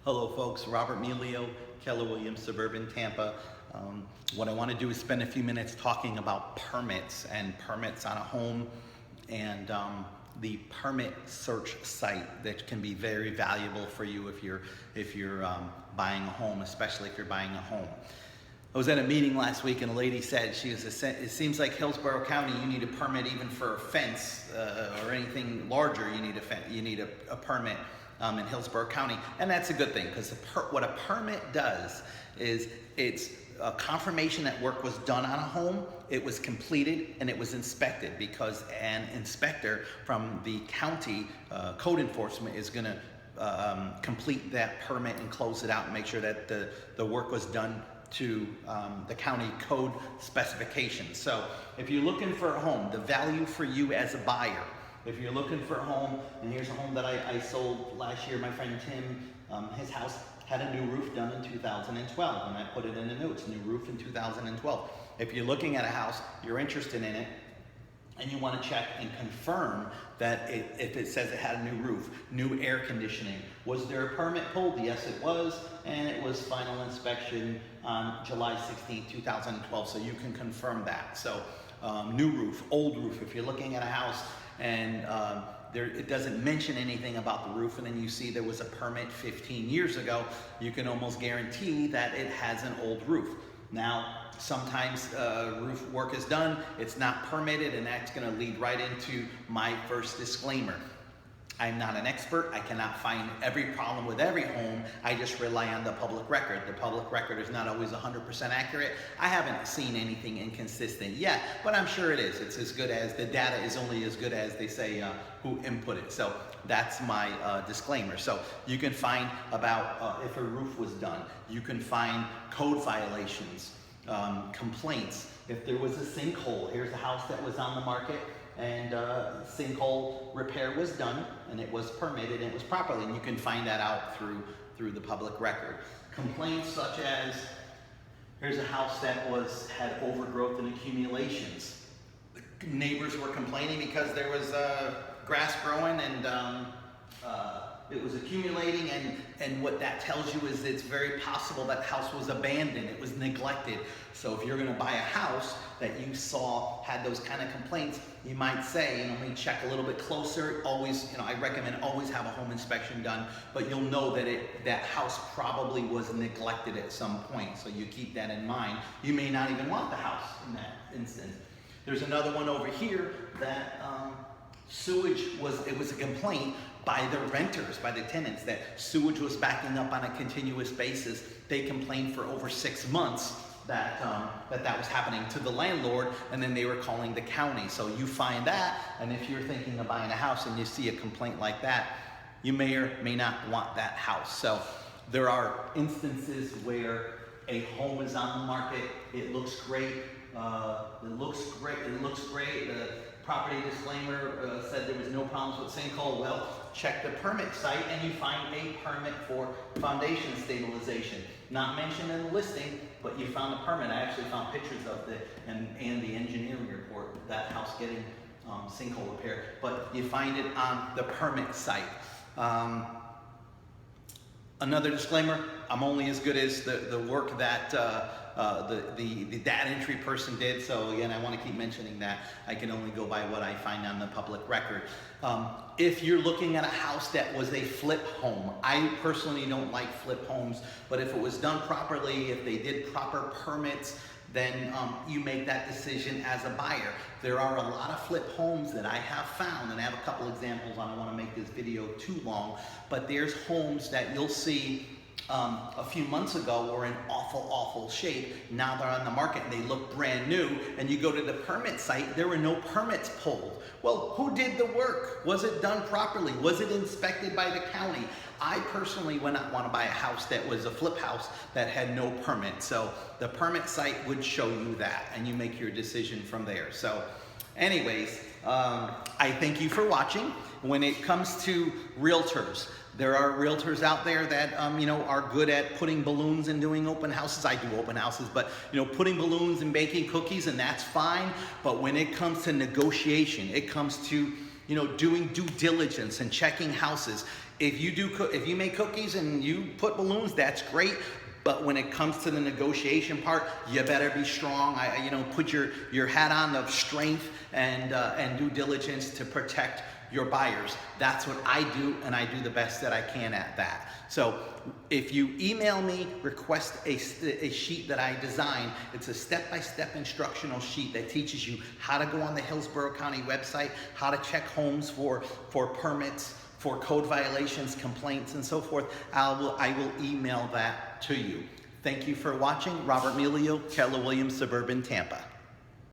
Hello folks, Robert Melio, Keller Williams, suburban Tampa. What I want to do is spend a few minutes talking about permits and permits on a home and the permit search site that can be very valuable for you if you're buying a home, especially if you're buying a home. I was at a meeting last week and a lady said, it seems like Hillsborough County, you need a permit even for a fence or anything larger, you need a permit in Hillsborough County. And that's a good thing, because what a permit does is it's a confirmation that work was done on a home, it was completed, and it was inspected, because an inspector from the county code enforcement is going to complete that permit and close it out and make sure that the work was done to the county code specifications. So if you're looking for a home, the value for you as a buyer, if you're looking for a home, and here's a home that I sold last year, my friend Tim, his house had a new roof done in 2012, and I put it in the notes, new roof in 2012. If you're looking at a house, you're interested in it, and you want to check and confirm that if it says it had a new roof, new air conditioning, was there a permit pulled? Yes, it was, and it was final inspection on July 16, 2012, so you can confirm that. So new roof, old roof, if you're looking at a house and it doesn't mention anything about the roof, and then you see there was a permit 15 years ago, you can almost guarantee that it has an old roof. Now, sometimes roof work is done, it's not permitted, and that's going to lead right into my first disclaimer. I'm not an expert. I cannot find every problem with every home. I just rely on the public record. The public record is not always 100% accurate. I haven't seen anything inconsistent yet, but I'm sure it is. It's as good as, the data is only as good as they say who input it. So that's my disclaimer. So you can find about if a roof was done. You can find code violations, complaints. If there was a sinkhole, here's a house that was on the market, and sinkhole repair was done, and it was permitted, and it was properly, and you can find that out through the public record. Complaints such as, here's a house that had overgrowth and accumulations. The neighbors were complaining because there was grass growing and it was accumulating, and what that tells you is it's very possible that house was abandoned, it was neglected. So if you're going to buy a house that you saw had those kind of complaints, you might say, let me check a little bit closer. Always, I recommend always have a home inspection done, but you'll know that that house probably was neglected at some point, so you keep that in mind. You may not even want the house in that instance. There's another one over here that sewage it was a complaint by the renters, by the tenants, that sewage was backing up on a continuous basis. They complained for over 6 months that was happening to the landlord, and then they were calling the county. So you find that, and if you're thinking of buying a house and you see a complaint like that, you may or may not want that house. So there are instances where a home is on the market, it looks great, the property disclaimer said there was no problems with sinkhole. Well, check the permit site and you find a permit for foundation stabilization. Not mentioned in the listing, but you found a permit. I actually found pictures of and the engineering report, that house getting sinkhole repair. But you find it on the permit site. Another disclaimer, I'm only as good as the work that the data entry person did. So again, I want to keep mentioning that. I can only go by what I find on the public record. If you're looking at a house that was a flip home, I personally don't like flip homes, but if it was done properly, if they did proper permits, then you make that decision as a buyer. There are a lot of flip homes that I have found, and I have a couple examples. I don't want to make this video too long, but there's homes that you'll see a few months ago were in awful shape. Now they're on the market and they look brand new, and you go to the permit site, there were no permits pulled. Well, who did the work? Was it done properly? Was it inspected by the county? I personally would not want to buy a house that was a flip house that had no permit. So the permit site would show you that, and you make your decision from there. So anyways, I thank you for watching. When it comes to realtors, there are realtors out there that are good at putting balloons and doing open houses. I do open houses, but putting balloons and baking cookies, and that's fine. But when it comes to negotiation, it comes to doing due diligence and checking houses. If you make cookies and you put balloons, that's great. But when it comes to the negotiation part, you better be strong. Put your hat on of strength and due diligence to protect your buyers. That's what I do, and I do the best that I can at that. So if you email me, request a sheet that I designed. It's a step-by-step instructional sheet that teaches you how to go on the Hillsborough County website, how to check homes for permits, for code violations, complaints, and so forth. I will email that to you. Thank you for watching. Robert Melio, Keller Williams, Suburban Tampa.